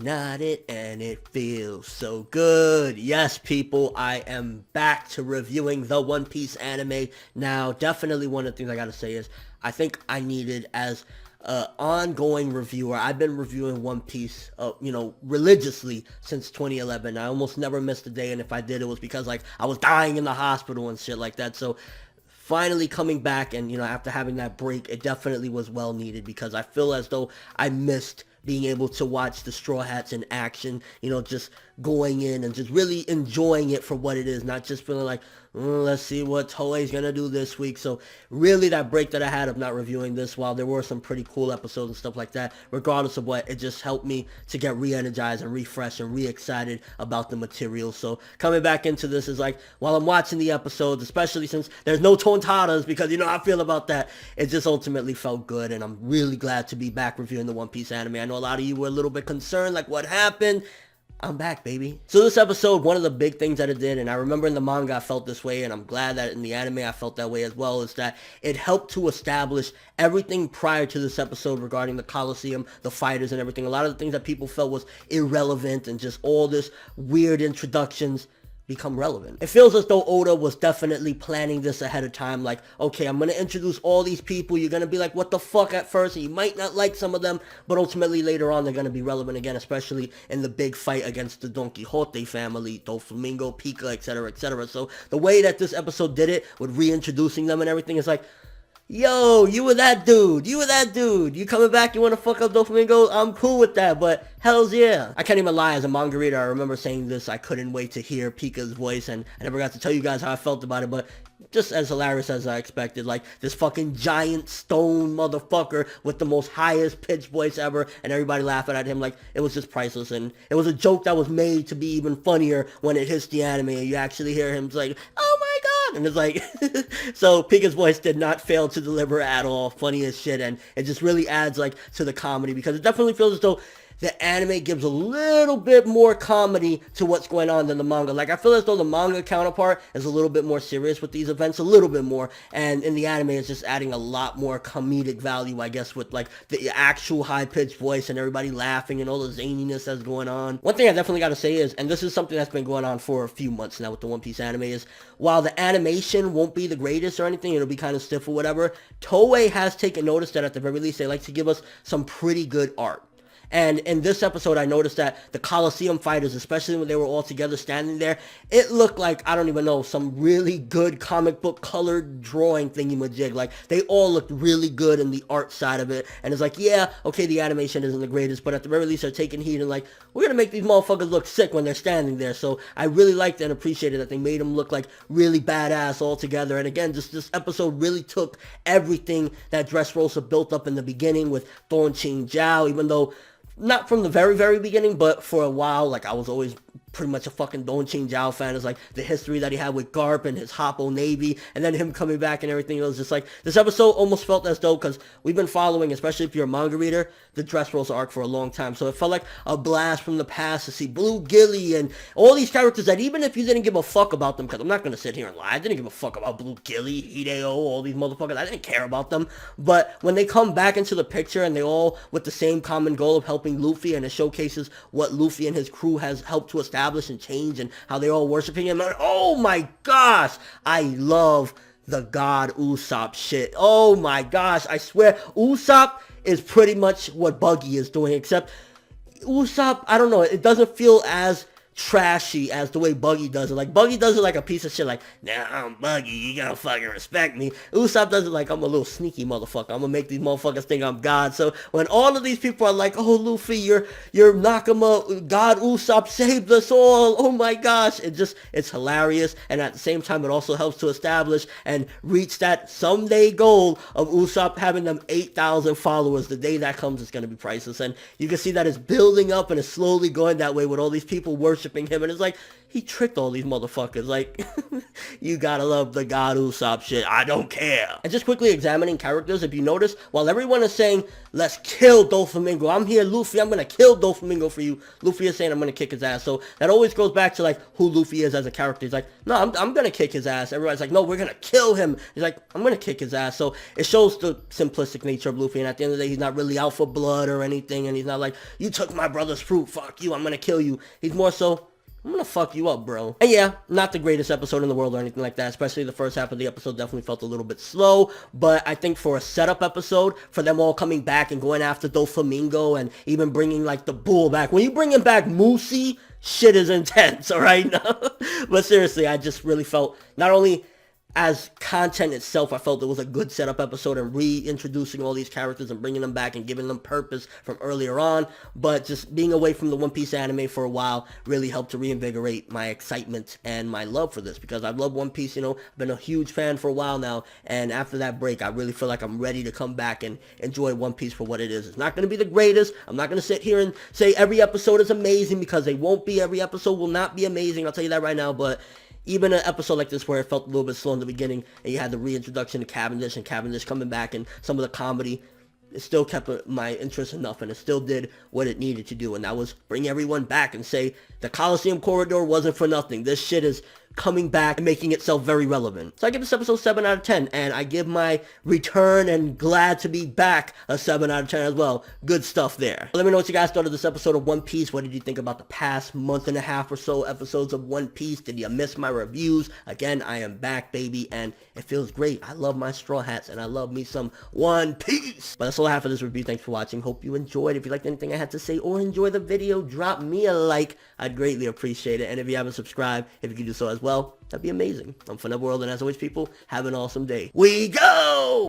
not it, and it feels so good. Yes, people, I am back to reviewing the One Piece anime. Now, definitely one of the things I gotta say is, I think I needed as an ongoing reviewer. I've been reviewing One Piece, religiously since 2011. I almost never missed a day, and if I did, it was because, I was dying in the hospital and shit like that. So, finally coming back and, after having that break, it definitely was well needed because I feel as though I missed being able to watch the Straw Hats in action, just going in and just really enjoying it for what it is, not just feeling like, let's see what Toei's gonna do this week. So really that break that I had of not reviewing this, while there were some pretty cool episodes and stuff like that, regardless of what, it just helped me to get re-energized and refreshed and re-excited about the material. So coming back into this is like, while I'm watching the episodes, especially since there's no Tontadas, because you know how I feel about that, it just ultimately felt good, and I'm really glad to be back reviewing the One Piece anime. I know a lot of you were a little bit concerned, like what happened? I'm back, baby. So this episode, one of the big things that it did, and I remember in the manga I felt this way, and I'm glad that in the anime I felt that way as well, is that it helped to establish everything prior to this episode regarding the Colosseum, the fighters and everything. A lot of the things that people felt was irrelevant and just all this weird introductions become relevant. It feels as though Oda was definitely planning this ahead of time, like, okay, I'm gonna introduce all these people, you're gonna be like, what the fuck at first, and you might not like some of them, but ultimately later on they're gonna be relevant again, especially in the big fight against the Don Quixote family, Doflamingo, Pica, etc., etc. So the way that this episode did it, with reintroducing them and everything, is like, yo, you were that dude, you coming back, you want to fuck up Doflamingo, I'm cool with that, but hells yeah. I can't even lie, as a manga reader, I remember saying this, I couldn't wait to hear Pica's voice, and I never got to tell you guys how I felt about it, but just as hilarious as I expected, like this fucking giant stone motherfucker with the most highest pitched voice ever, and everybody laughing at him, like it was just priceless, and it was a joke that was made to be even funnier when it hits the anime, and you actually hear him like, oh my god, and it's like, so Pica's voice did not fail to deliver at all, funny as shit, and it just really adds like to the comedy, because it definitely feels as though the anime gives a little bit more comedy to what's going on than the manga. Like, I feel as though the manga counterpart is a little bit more serious with these events, a little bit more, and in the anime it's just adding a lot more comedic value, I guess, with like the actual high-pitched voice and everybody laughing and all the zaniness that's going on. One thing I definitely gotta say is, and this is something that's been going on for a few months now with the One Piece anime, is while the animation won't be the greatest or anything, it'll be kind of stiff or whatever, Toei has taken notice that at the very least they like to give us some pretty good art. And in this episode, I noticed that the Colosseum fighters, especially when they were all together standing there, it looked like, I don't even know, some really good comic book colored drawing thingy-majig. Like, they all looked really good in the art side of it. And it's like, yeah, okay, the animation isn't the greatest, but at the very least, they're taking heat and like, we're gonna make these motherfuckers look sick when they're standing there. So I really liked and appreciated that they made them look like really badass all together. And again, just this episode really took everything that Dressrosa built up in the beginning with Thorn Ching Jiao, even though not from the very, very beginning, but for a while, like, I was always pretty much a fucking Don Ching Jiao fan. It's like the history that he had with Garp and his Hoppo Navy, and then him coming back and everything. It was just like, this episode almost felt as though, because we've been following, especially if you're a manga reader, the Dressrosa arc for a long time, so it felt like a blast from the past to see Blue Gilly and all these characters that even if you didn't give a fuck about them, because I'm not going to sit here and lie, I didn't give a fuck about Blue Gilly, Hideo, all these motherfuckers, I didn't care about them, but when they come back into the picture and they all with the same common goal of helping Luffy, and it showcases what Luffy and his crew has helped to establish and change and how they're all worshiping him. And oh my gosh, I love the God Usopp shit. Oh my gosh, I swear, Usopp is pretty much what Buggy is doing, except Usopp, I don't know, it doesn't feel as trashy as the way Buggy does it. Like, Buggy does it like a piece of shit, like, nah, I'm Buggy, you gotta fucking respect me. Usopp does it like, I'm a little sneaky motherfucker, I'm gonna make these motherfuckers think I'm God. So when all of these people are like, oh, Luffy, you're Nakama, God Usopp saved us all, oh my gosh, it's hilarious, and at the same time it also helps to establish and reach that someday goal of Usopp having them 8,000 followers. The day that comes, it's gonna be priceless, and you can see that it's building up and it's slowly going that way with all these people worshiping him, and it's like, he tricked all these motherfuckers. Like, you gotta love the God Usopp shit. I don't care. And just quickly examining characters, if you notice, while everyone is saying, let's kill Doflamingo, I'm here, Luffy, I'm gonna kill Doflamingo for you, Luffy is saying I'm gonna kick his ass. So that always goes back to, like, who Luffy is as a character. He's like, no, I'm gonna kick his ass. Everybody's like, no, we're gonna kill him. He's like, I'm gonna kick his ass. So it shows the simplistic nature of Luffy, and at the end of the day, he's not really out for blood or anything, and he's not like, you took my brother's fruit, fuck you, I'm gonna kill you. He's more so, I'm gonna fuck you up, bro. And yeah, not the greatest episode in the world or anything like that, especially the first half of the episode definitely felt a little bit slow, but I think for a setup episode, for them all coming back and going after Doflamingo and even bringing, like, the bull back, when you bring him back Moosey, shit is intense, alright? But seriously, I just really felt, not only as content itself, I felt it was a good setup episode and reintroducing all these characters and bringing them back and giving them purpose from earlier on, but just being away from the One Piece anime for a while really helped to reinvigorate my excitement and my love for this, because I've loved One Piece, you know, I've been a huge fan for a while now, and after that break, I really feel like I'm ready to come back and enjoy One Piece for what it is. It's not going to be the greatest. I'm not going to sit here and say every episode is amazing, because they won't be. Every episode will not be amazing, I'll tell you that right now, but even an episode like this where it felt a little bit slow in the beginning and you had the reintroduction to Cavendish and Cavendish coming back and some of the comedy, it still kept my interest enough, and it still did what it needed to do, and that was bring everyone back and say the Coliseum Corridor wasn't for nothing. This shit is coming back and making itself very relevant. So I give this episode 7 out of 10, and I give my return and glad to be back a 7 out of 10 as well. Good stuff there. Let me know what you guys thought of this episode of One Piece. What did you think about the past month and a half or so episodes of One Piece? Did you miss my reviews? Again, I am back, baby, and it feels great. I love my straw hats, and I love me some One Piece. But that's all I have for this review. Thanks for watching. Hope you enjoyed. If you liked anything I had to say or enjoy the video, drop me a like. I'd greatly appreciate it. And if you haven't subscribed, if you could do so as well, that'd be amazing. I'm ForneverWorld, and as always, people, have an awesome day. We go!